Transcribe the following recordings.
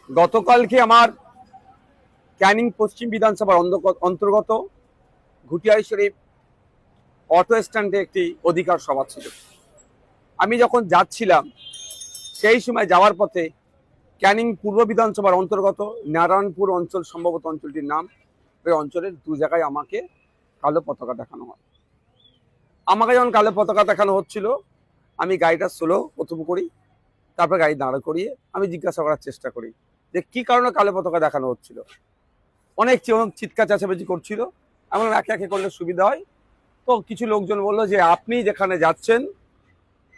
গতকালকে আমার ক্যানিং পশ্চিম বিধানসভার অন্তর্গত ঘুটিয়ারি শরীফ অটো স্ট্যান্ডে একটি অধিকার সভা ছিল। আমি যখন যাচ্ছিলাম সেই সময় যাওয়ার পথে ক্যানিং পূর্ব বিধানসভার অন্তর্গত নারায়ণপুর অঞ্চল, সম্ভবত অঞ্চলটির নাম, ওই অঞ্চলের দু জায়গায় আমাকে কালো পতাকা দেখানো হয়। আমাকে যখন কালো পতাকা দেখানো হচ্ছিল, আমি গাড়িটা স্লো প্রথম করি, তারপর গাড়ি দাঁড় করিয়ে আমি জিজ্ঞাসা করার চেষ্টা করি যে কি কারণে কালো পতাকা দেখানো হচ্ছিল। অনেক চিৎকার চেঁচামেচি করছিল। এমন একে একে করলে সুবিধা হয়। তো কিছু লোকজন বললো যে আপনি যেখানে যাচ্ছেন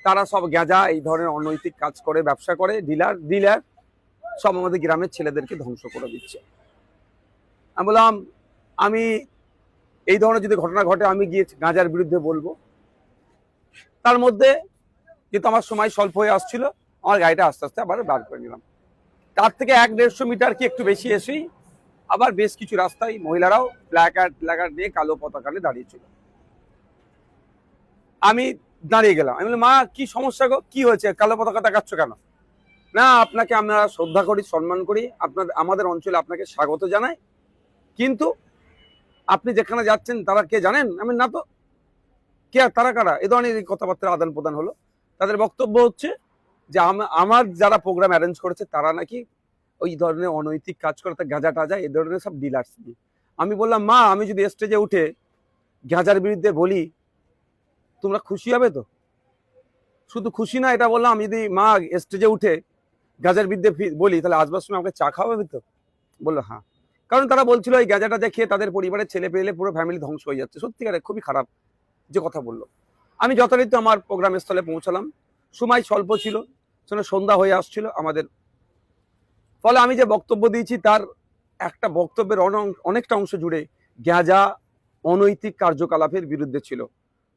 তারা সব গেঁজা, এই ধরনের অনৈতিক কাজ করে, ব্যবসা করে, ডিলার সব আমাদের গ্রামের ছেলেদেরকে ধ্বংস করে দিচ্ছে। আমি বললাম আমি এই ধরনের যদি ঘটনা ঘটে আমি গিয়ে গাঁজার বিরুদ্ধে বলবো। তার মধ্যে যেহেতু আমার সময় স্বল্প হয়ে আসছিল, আমার গাড়িটা আস্তে আস্তে আবার বার করে নিলাম। তার থেকে 1-150 মিটার কি একটু বেশি এসেই আবার বেশ কিছু রাস্তায় মহিলারাও প্ল্যাকার্ড নিয়ে কালো পতাকা নিয়ে দাঁড়িয়েছিল। আমি দাঁড়িয়ে গেলাম। আমি বললাম, মা কি সমস্যা গো, কি হয়েছে, কালো পতাকা দেখাচ্ছ কেন? না, আপনাকে আমরা শ্রদ্ধা করি, সম্মান করি, আমাদের অঞ্চলে আপনাকে স্বাগত জানাই, কিন্তু আপনি যেখানে যাচ্ছেন তারা কে জানেন? আমি না তো। কে, তারা কারা? এই ধরনের কথাবার্তা আদান প্রদান হলো। তাদের বক্তব্য হচ্ছে যে আমার যারা প্রোগ্রাম অ্যারেঞ্জ করেছে তারা নাকি ওই ধরনের অনৈতিক কাজ করে, গাঁজা টাজা এই ধরনের সব ডিলার্স দিয়ে। আমি বললাম, মা আমি যদি স্টেজে উঠে গাঁজার বিরুদ্ধে বলি তোমরা খুশি হবে তো? শুধু খুশি না, এটা বললাম, আমি যদি মা স্টেজে উঠে গাঁজার বিরুদ্ধে বলি তাহলে আসবার সময় আমাকে চা খাওয়াবে তো? বললো হ্যাঁ। কারণ তারা বলছিল এই গাঁজাটা খেয়ে তাদের পরিবারের ছেলে পেলে পুরো ফ্যামিলি ধ্বংস হয়ে যাচ্ছে। সত্যিকারে খুবই খারাপ যে কথা বললো। আমি যথারীতি আমার প্রোগ্রাম স্থলে পৌঁছালাম। সময় স্বল্প ছিল, সন্ধ্যা হয়ে আসছিল আমাদের। ফলে আমি যে বক্তব্য দিয়েছি তার একটা বক্তব্যের অনেকটা অংশ জুড়ে গাঁজা, অনৈতিক কার্যকলাপের বিরুদ্ধে ছিল।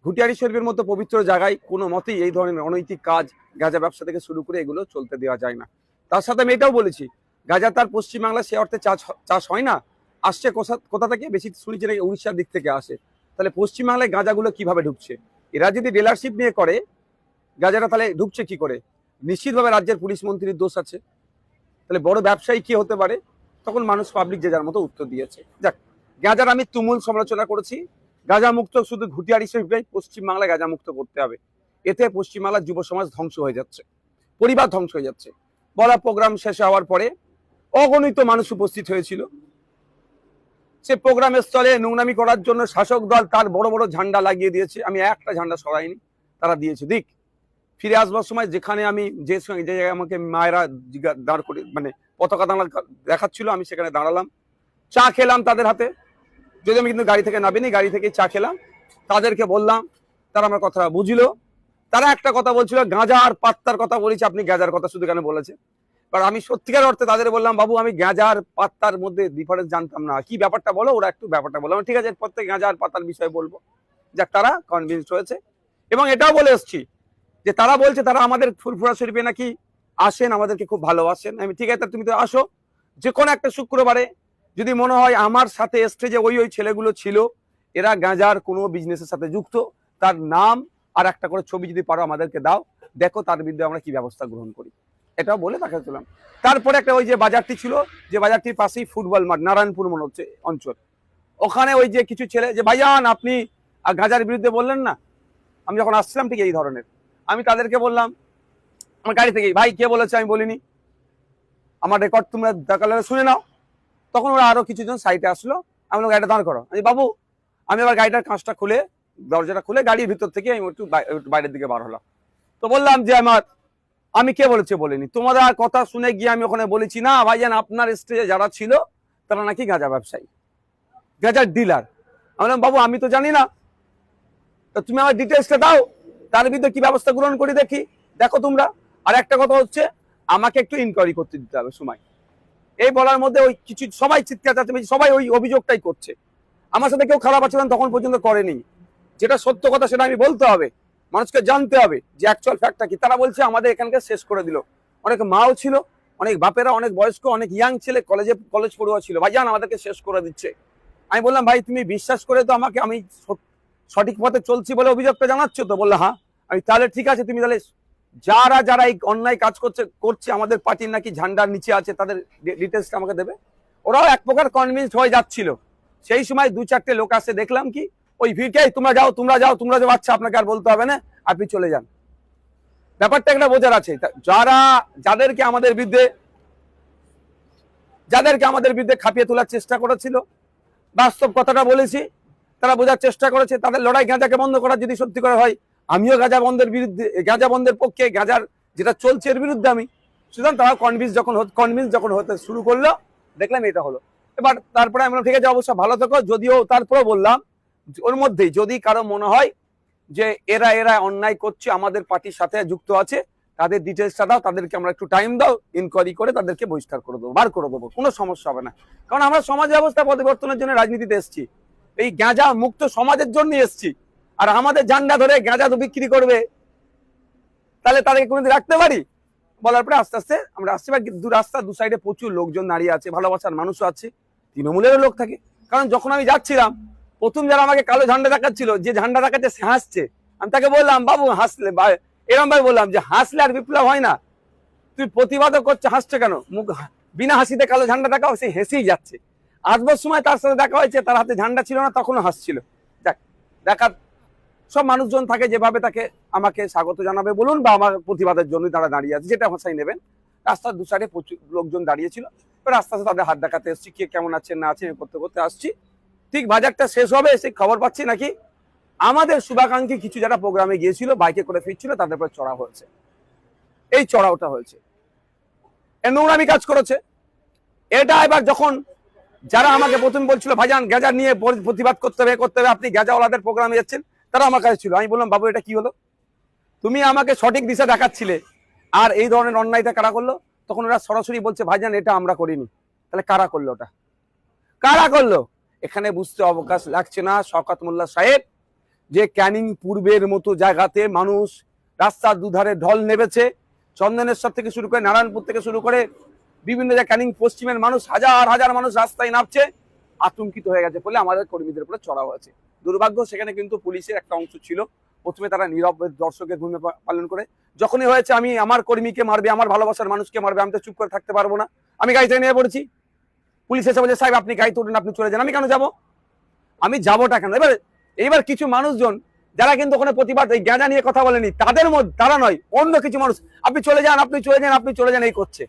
ঘুটিয়ারি শরীফের মতো পবিত্র জায়গায় কোনো মতেই এই ধরনের অনৈতিক কাজ, গাঁজা ব্যবসা থেকে শুরু করে এগুলো চলতে দেওয়া যায় না। তার সাথে আমি এটাও বলেছি, গাঁজা তার পশ্চিমবাংলা সে অর্থে চাষ হয় না, আসছে কোথা থেকে? বেশি শুনেছি নাকি উড়িষ্যার দিক থেকে আসে। তাহলে পশ্চিমবাংলায় গাঁজাগুলো কিভাবে ঢুকছে? এরা যদি ডিলারশিপ নিয়ে করে গাঁজাটা, তাহলে ঢুকছে কি করে? নিশ্চিতভাবে রাজ্যের পুলিশ মন্ত্রীর দোষ আছে। তাহলে বড় ব্যবসায়ী কি হতে পারে? তখন মানুষ পাবলিক যে যার মতো উত্তর দিয়েছে। যাক, গাঁজার আমি তুমুল সমালোচনা করেছি। গাঁজা মুক্ত শুধু ঘুটিয়ারি শরীফেই পশ্চিমবাংলায় গাঁজা মুক্ত করতে হবে। এতে পশ্চিমবাংলার যুব সমাজ ধ্বংস হয়ে যাচ্ছে, পরিবার ধ্বংস হয়ে যাচ্ছে। বলা প্রোগ্রাম শেষ হওয়ার পরে অগণিত মানুষ উপস্থিত হয়েছিল। সে প্রোগ্রামের স্থলে নোংরামি করার জন্য শাসক দল তার বড় বড় ঝান্ডা লাগিয়ে দিয়েছে। আমি একটা ঝান্ডা সরাইনি, তারা দিয়েছে দিক। ফিরে আসবার সময় যেখানে আমি যে জায়গায় আমাকে মায়েরা দাঁড় করে মানে পতাকা দেখাচ্ছিল, আমি সেখানে দাঁড়ালাম, চা খেলাম তাদের হাতে। যদি আমি কিন্তু গাড়ি থেকে নামিনি, গাড়ি থেকে চা খেলাম, তাদেরকে বললাম, তারা আমার কথা বুঝলো। তারা একটা কথা বলছিল, গাঁজা আর পাত্তার কথা বলেছি, আপনি গাঁজার কথা শুধু কেন বলেছে? কারণ আমি সত্যিকার অর্থে তাদের বললাম, বাবু আমি গাঁজা আর পাত্তার মধ্যে ডিফারেন্স জানতাম না, কি ব্যাপারটা বলো। ওরা একটু ব্যাপারটা বললাম, ঠিক আছে এরপর থেকে গাঁজা আর পাত্তার বিষয়ে বলবো। যাক, তারা কনভিন্স হয়েছে। এবং এটাও বলে এসছি যে তারা বলছে তারা আমাদের ফুরফুরা শরীফে নাকি আসেন, আমাদেরকে খুব ভালোবাসেন। আমি ঠিক আছে, তুমি তো আসো যে কোনো একটা শুক্রবারে। যদি মনে হয় আমার সাথে স্টেজে ওই ছেলেগুলো ছিল, এরা গাঁজার কোনো বিজনেসের সাথে যুক্ত, তার নাম আর একটা করে ছবি যদি পারো আমাদেরকে দাও, দেখো তার বিরুদ্ধে আমরা কি ব্যবস্থা গ্রহণ করি। এটাও বলে তাকে চলাম। তারপরে একটা ওই যে বাজারটি ছিল, যে বাজারটির পাশেই ফুটবল মাঠ, নারায়ণপুর মনে হচ্ছে অঞ্চল, ওখানে ওই যে কিছু ছেলে যে ভাইজান আপনি গাঁজার বিরুদ্ধে বললেন না। আমি যখন আসছিলাম ঠিক এই ধরনের, আমি তাদেরকে বললাম আমার গাড়ি থেকে, ভাই কে বলেছে আমি বলিনি, আমার রেকর্ড তোমরা দেখালে শুনে নাও। তখন ওরা আরো কিছুজন সাইডে আসলো। আমি গাড়িটা দাঁড় করো। বাবু, আমি আবার গাড়িটার কাঁচটা খুলে, দরজাটা খুলে গাড়ির ভিতর থেকে আমি একটু বাইরের দিকে বার হলাম। তো বললাম যে আমি কে বলেছে বলিনি, তোমাদের কথা শুনে গিয়ে আমি ওখানে বলেছি না ভাইজান আপনার স্টেজে যারা ছিল তারা নাকি গাঁজা ব্যবসায়ী, গাঁজার ডিলার। আমি বললাম বাবু আমি তো জানি না, তো তুমি আমার ডিটেলসটা দাও, তার বিরুদ্ধে কি ব্যবস্থা গ্রহণ করি দেখি, দেখো তোমরা। আর একটা কথা হচ্ছে, আমাকে একটু ইনকোয়ারি করতে দিতে হবে সময়। এই বলার মধ্যে ওই কিছু সবাই চিৎকার চাচ্ছি, সবাই ওই অভিযোগটাই করছে। আমার সাথে কেউ খারাপ আচরণ তখন পর্যন্ত করেনি। যেটা সত্য কথা সেটা আমি বলতে হবে, মানুষকে জানতে হবে যে অ্যাকচুয়াল ফ্যাক্টটা কি। তারা বলছে আমাদের এখানকে শেষ করে দিল। অনেক মাও ছিল, অনেক বাপেরা, অনেক বয়স্ক, অনেক ইয়াং ছেলে, কলেজ পড়ুয়া ছিল, ভাইজান আমাদেরকে শেষ করে দিচ্ছে। আমি বললাম ভাই তুমি বিশ্বাস করে তো আমাকে আমি সঠিক পথে চলছি বলে অভিযোগটা জানাচ্ছ তো? বললো হ্যাঁ। আমি তাহলে ঠিক আছে, তুমি তাহলে যারা যারা এই অন্যায় কাজ করছে আমাদের পার্টির নাকি ঝান্ডার নিচে আছে, তাদের ডিটেলসটা আমাকে দেবে। ওরাও এক প্রকার কনভিন্সড হয়ে যাচ্ছিল। সেই সময় 2-4টে লোক আসে, দেখলাম কি ওই ভিড়কে, তোমরা যাও তোমরা যাও তোমরা যাও, আচ্ছা আপনাকে আর বলতে হবে না, আপনি চলে যান। ব্যাপারটা একটা বোঝার আছে। যাদেরকে আমাদের বিরুদ্ধে খাপিয়ে তোলার চেষ্টা করেছিল, বাস্তব কথাটা বলেছি, তারা বোঝার চেষ্টা করেছে। তাদের লড়াই গাঁজাকে বন্ধ করার যদি সত্যি করে হয়, আমিও গাঁজা বন্ধের পক্ষে, গাঁজার যেটা চলছে এর বিরুদ্ধে আমি। সুতরাং তারা কনভিন্স যখন হতে শুরু করলো, দেখলাম এটা হলো। এবার তারপরে আমরা ঠিক আছে অবশ্য ভালো থাকো, যদিও তারপরে বললাম ওর মধ্যেই যদি কারো মনে হয় যে এরা অন্যায় করছে, আমাদের পার্টির সাথে যুক্ত আছে, তাদের ডিটেলসটা দাও, তাদেরকে আমরা একটু টাইম দাও, ইনকোয়ারি করে তাদেরকে বহিষ্কার করে দেবো, বার করে দেবো, কোনো সমস্যা হবে না। কারণ আমরা সমাজ ব্যবস্থা পরিবর্তনের জন্য রাজনীতিতে এসেছি, এই গাঁজা মুক্ত সমাজের জন্য এসেছি। আর আমাদের ঝান্ডা ধরে গাঁজা তো বিক্রি করবে, তাহলে তাদেরকে কোনোদিন রাখতে পারি? বলার পরে আস্তে আস্তে আমরা আসছি। দু সাইডে প্রচুর লোকজন দাঁড়িয়ে আছে, ভালোবাসার মানুষও আছে, তৃণমূলেরও লোক থাকে। কারণ যখন আমি যাচ্ছিলাম, প্রথম যারা আমাকে কালো ঝান্ডা দেখাচ্ছিল, যে ঝান্ডা দেখাচ্ছে সে হাসছে, আমি তাকে বললাম বাবু হাসলে, এরম ভাই বললাম যে হাসলে আর বিপ্লব হয় না, তুই প্রতিবাদও করছে, হাসছে কেন? মুখ বিনা হাসিতে কালো ঝান্ডা দেখাও, সে হেসেই যাচ্ছে। আসবার সময় তার সাথে দেখা হয়েছে, তার হাতে ঝান্ডা ছিল না, তখনও হাসছিল। দেখার সব মানুষজন থাকে, যেভাবে তাকে আমাকে স্বাগত জানাবে বলুন, বা আমার প্রতিবাদের জন্য তারা দাঁড়িয়ে আছে, যেটা ভাষাই নেবেন। রাস্তার দু সাইডে প্রচুর লোকজন দাঁড়িয়েছিল। এবার আস্তে আস্তে তাদের হাত দেখাতে এসছি, কে কেমন আছেন না আছেন করতে করতে আসছি। ঠিক বাজারটা শেষ হবে, সেই খবর পাচ্ছি নাকি আমাদের শুভাকাঙ্ক্ষী কিছু যারা প্রোগ্রামে গিয়েছিল, বাইকে করে ফিরছিল, তাদের উপর চড়া হয়েছে। এই চড়াওটা হয়েছে, নোংরামি কাজ করেছে। এটা এবার যখন যারা আমাকে প্রথম বলছিল ভাইজান গাঁজা নিয়ে প্রতিবাদ করতে হবে, আপনি গাঁজাওয়ালাদের প্রোগ্রামে যাচ্ছেন, তারা আমার কাছে ছিল। আমি বললাম বাবু এটা কি হলো? তুমি আমাকে সঠিক দিশা দেখাচ্ছিলে, আর এই ধরনের অন্যায়টা কারা করলো? তখন ওরা সরাসরি বলছে ভাইজান এটা আমরা করিনি। তাহলে কারা করলো? ওটা কারা করলো? এখানে বুঝতে অবকাশ লাগছে না শওকত মোল্লা সাহেব, যে ক্যানিং পূর্বের মতো জায়গাতে মানুষ রাস্তার দুধারে ঢল নেবেছে। চন্দনেশ্বর থেকে শুরু করে, নারায়ণপুর থেকে শুরু করে বিভিন্ন জায়গায় ক্যানিং পশ্চিমের মানুষ, হাজার হাজার মানুষ রাস্তায় নামছে, আতঙ্কিত হয়ে গেছে বলে আমাদের কর্মীদের উপরে চড়া হয়েছে। দুর্ভাগ্য, সেখানে কিন্তু পুলিশের একটা অংশ ছিল। প্রথমে তারা নীরব দর্শকের ভূমিকা পালন করে, যখনই হয়েছে আমি আমার কর্মীকে মারবে, আমার ভালোবাসার মানুষকে মারবে, আমি তো চুপ করে থাকতে পারবো না, আমি গাড়িতে নিয়ে পড়েছি। পুলিশ এসে বলছে সাহেব আপনি গাড়ি তুলুন, আপনি চলে যান। আমি কেন যাবো? আমি যাবোটা কেন? এবার কিছু মানুষজন যারা কিন্তু ওখানে প্রতিবাদ এই গাঁজা নিয়ে কথা বলেনি, তাদের মধ্যে, তারা নয়, অন্য কিছু মানুষ আপনি চলে যান, আপনি চলে যান, আপনি চলে যান, এই করছে।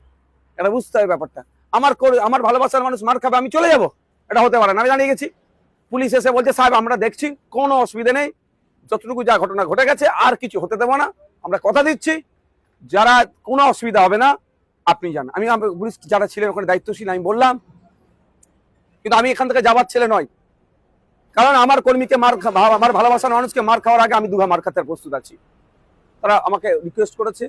এটা বুঝতে হবে ব্যাপারটা। আমার ভালোবাসার মানুষ মার খাবে, আমি চলে যাব? এটা হতে পারে না। আমি জানিয়ে গেছি, পুলিশ এসে বলছে সাহেব আমরা দেখছি, কোনো অসুবিধা নেই, যতটুকু যা ঘটনা ঘটে গেছে আর কিছু হতে দেবো না, আমরা কথা দিচ্ছি, যারা কোনো অসুবিধা হবে না, আপনি যান। আমি পুলিশ যারা ছিলেন ওখানে দায়িত্বশীল, আমি বললাম, কিন্তু আমি এখান থেকে যাবার ছেলে নয়। কারণ আমার কর্মীকে আমার ভালোবাসার মানুষকে মার খাওয়ার আগে আমি দুঘা মার খাতে প্রস্তুত আছি। তারা আমাকে রিকোয়েস্ট করেছে,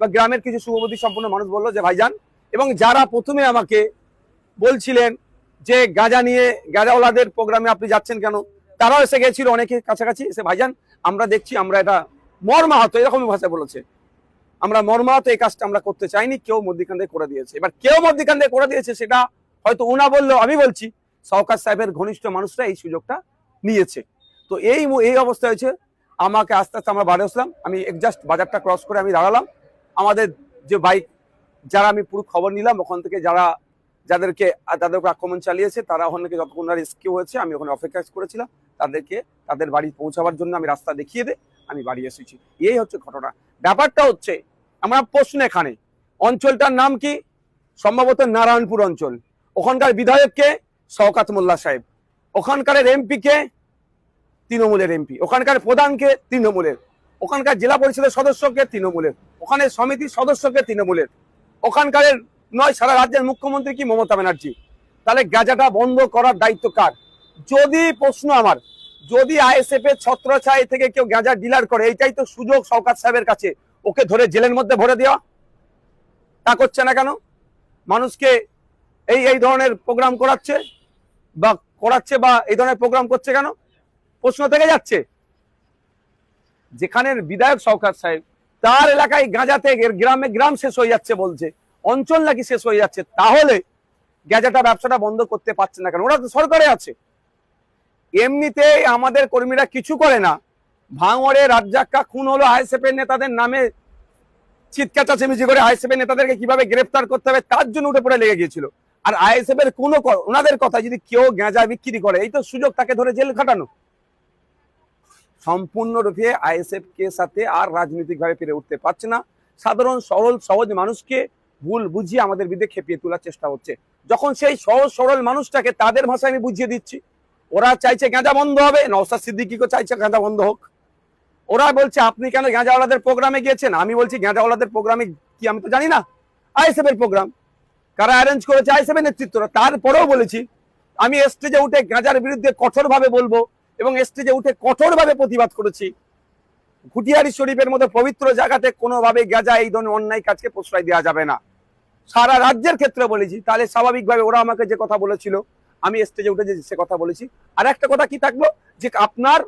বা গ্রামের কিছু শুভবুদ্ধি সম্পন্ন মানুষ বললো যে ভাইজান, এবং যারা প্রথমে আমাকে বলছিলেন যে গাঁজা নিয়ে গাঁজাওয়ালাদের প্রোগ্রামে আপনি যাচ্ছেন কেন, তারাও এসে গেছিল অনেকে কাছাকাছি, এসে ভাইজান আমরা দেখছি, আমরা এটা মর্মাহত, এরকমই ভাষায় বলেছে, আমরা মর্মাহত, এই কাজটা আমরা করতে চাইনি, কেউ মধ্যিখান দিয়ে করে দিয়েছে। এবার কেউ মধ্যিখান দিয়ে করে দিয়েছে সেটা হয়তো ওনা বললেও আমি বলছি শওকত সাহেবের ঘনিষ্ঠ মানুষরা এই সুযোগটা নিয়েছে। তো এই অবস্থা হয়েছে। আমাকে আস্তে আস্তে আমরা বাড়ি আসলাম, আমি জাস্ট বাজারটা ক্রস করে আমি দাঁড়ালাম। আমাদের যে বাইক, যারা আমি পুরো খবর নিলাম ওখান থেকে, যাদেরকে তাদের উপর আক্রমণ চালিয়েছে, তারা ওখান থেকে যতক্ষণ রেস্কিউ হয়েছে, আমি ওখানে অপেক্ষা করেছিলাম তাদেরকে তাদের বাড়ি পৌঁছাবার জন্য। আমি রাস্তা দেখিয়ে আমি বাড়ি এসেছি। এই হচ্ছে ঘটনা। ব্যাপারটা হচ্ছে আমরা প্রশ্ন, এখানে অঞ্চলটার নাম কি? সম্ভবত নারায়ণপুর অঞ্চল। ওখানকার বিধায়ককে শওকত মোল্লা সাহেব, ওখানকার এমপি কে তৃণমূলের এমপি, ওখানকার প্রধানকে তৃণমূলের, ওখানকার জেলা পরিষদের সদস্যকে তৃণমূলের, ওখানে সমিতির সদস্যকে তৃণমূলের, ওখানকার নয় সারা রাজ্যের মুখ্যমন্ত্রী কি মমতা ব্যানার্জি। তাহলে গাঁজাটা বন্ধ করার দায়িত্ব কার? যদি প্রশ্ন আমার, যদি আইএসএফ এর ছত্রছায়া থেকে কেউ গাঁজা ডিলার করে, এইটাই তো সুযোগ শওকত সাহেবের কাছে, ওকে ধরে জেলের মধ্যে ভরে দেওয়া। তা করছে না কেন? মানুষকে এই ধরনের প্রোগ্রাম করাচ্ছে বা এই ধরনের প্রোগ্রাম করছে কেন? প্রশ্ন থেকে যাচ্ছে। যেখানের বিধায়ক শওকত সাহেব, তার এলাকায় গাঁজাতে গ্রাম শেষ হয়ে যাচ্ছে বলছে, অঞ্চল নাকি শেষ হয়ে যাচ্ছে, তাহলে গাঁজাটা ব্যবসাটা বন্ধ করতে পারছে না কেন? ওরা তো সরকারে আছে। এমনিতেই আমাদের কর্মীরা কিছু করে না, ভাঙড়ে রাজ্জাক্কা খুন হলো আইএসএফ এর নেতাদের নামে চিৎকার চেঁচামেচি করে আইএসএফ এর নেতাদেরকে কিভাবে গ্রেফতার করতে হবে তার জন্য উঠে পড়ে লেগে গিয়েছিল। আর আইএসএফ এর কোনো ওনাদের কথা যদি কেউ গাঁজা বিক্রি করে, এই তো সুযোগ তাকে ধরে জেল খাটানো। সম্পূর্ণরূপে আইএসএফ কে সাথে আর রাজনৈতিক ভাবে পেরে উঠতে পারছে না। সাধারণ সরল সহজ মানুষকে ভুল বুঝিয়ে আমাদের বিরুদ্ধে খেপিয়ে তোলার চেষ্টা হচ্ছে। যখন সেই সহজ সরল মানুষটাকে তাদের ভাষায় আমি বুঝিয়ে দিচ্ছি, ওরা চাইছে গাঁজা বন্ধ হবে, নওশাদ সিদ্দিকীও চাইছে গাঁজা বন্ধ হোক। ওরা বলছে আপনি কেন গাঁজাওয়ালাদের প্রোগ্রামে গিয়েছেন? আমি বলছি গাঁজাওয়ালাদের প্রোগ্রামে কি আমি তো জানি না, আইএসএফ এর প্রোগ্রাম, কারা অ্যারেঞ্জ করেছে আইএসএফ এর নেতৃত্বরা। তারপরেও বলেছি আমি স্টেজে উঠে গাঁজার বিরুদ্ধে কঠোরভাবে বলবো এবং স্টেজে উঠে কঠোরভাবে প্রতিবাদ করেছি। ঘুটিয়ারি শরীফের মতো পবিত্র জায়গাতে কোনোভাবে গাঁজা এই ধরনের অন্যায় কাজকে প্রশ্রয় দেওয়া যাবে না। সারা রাজ্যের ক্ষেত্রে বলেছি। তাহলে স্বাভাবিকভাবে ওরা আমাকে যে কথা বলেছিল আমি স্টেজে উঠে যে সে কথা বলেছি। আর একটা কথা কি থাকলো যে আপনার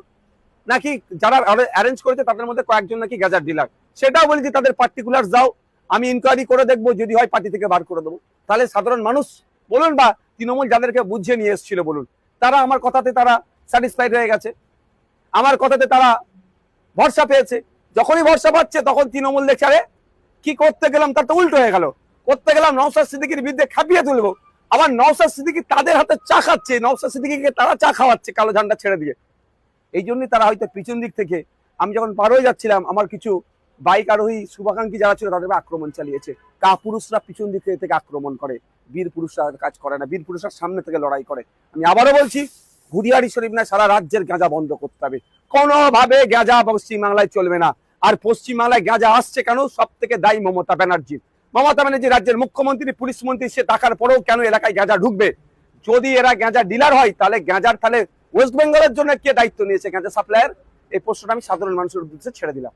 নাকি যারা অ্যারেঞ্জ করেছে তাদের মধ্যে কয়েকজন নাকি গাঁজার ডিলার, সেটাও বলেছি তাদের পার্টিকুলার যাও, আমি ইনকোয়ারি করে দেখবো, যদি হয় পার্টি থেকে বার করে দেবো। তাহলে সাধারণ মানুষ বলুন বা তৃণমূল যাদেরকে বুঝিয়ে নিয়ে এসেছিল বলুন, তারা আমার কথাতে তারা স্যাটিসফাইড হয়ে গেছে, আমার কথাতে তারা ভরসা পেয়েছে। যখনই ভরসা পাচ্ছে তখন তৃণমূল দেখছে আরে কি করতে গেলাম তার তো উল্টো হয়ে গেল, করতে গেলাম নওশাদ সিদ্দিকীর বিরুদ্ধে খাপিয়ে তুলবো, আবার নওশাদ সিদ্দিকী তাদের হাতে চা খাচ্ছে, নওশাদ সিদ্দিকীকে তারা চা খাওয়াচ্ছে কালো ঝান্ডা ছেড়ে দিয়ে। এই জন্যই তারা হয়তো পিছন দিক থেকে, আমি যখন পার হয়ে যাচ্ছিলাম আমার কিছু বাইক আরোহী শুভাকাঙ্ক্ষী যারা ছিল তাদের আক্রমণ চালিয়েছে। পুরুষরা পিছন দিক থেকে আক্রমণ করে, বীর পুরুষরা কাজ করে না, বীর পুরুষরা সামনে থেকে লড়াই করে। আমি আবারও বলছি ঘুরিয়ারি শরীফ না, সারা রাজ্যের গাঁজা বন্ধ করতে হবে। কোনোভাবে গাঁজা পশ্চিমবাংলায় চলবে না। আর পশ্চিমবাংলায় গাঁজা আসছে কেন? সব থেকে দায়ী মমতা ব্যানার্জি। মমতা ব্যানার্জি রাজ্যের মুখ্যমন্ত্রী, পুলিশ মন্ত্রী, সে টাকার পরেও কেন এলাকায় গাঁজা ঢুকবে? যদি এরা গাঁজা ডিলার হয় তাহলে গাঁজার তাহলে ওয়েস্ট বেঙ্গলের জন্য কে দায়িত্ব নিয়েছে গাঁজা সাপ্লাইয়ের? এই প্রশ্নটা আমি সাধারণ মানুষের উদ্দেশ্যে ছেড়ে দিলাম।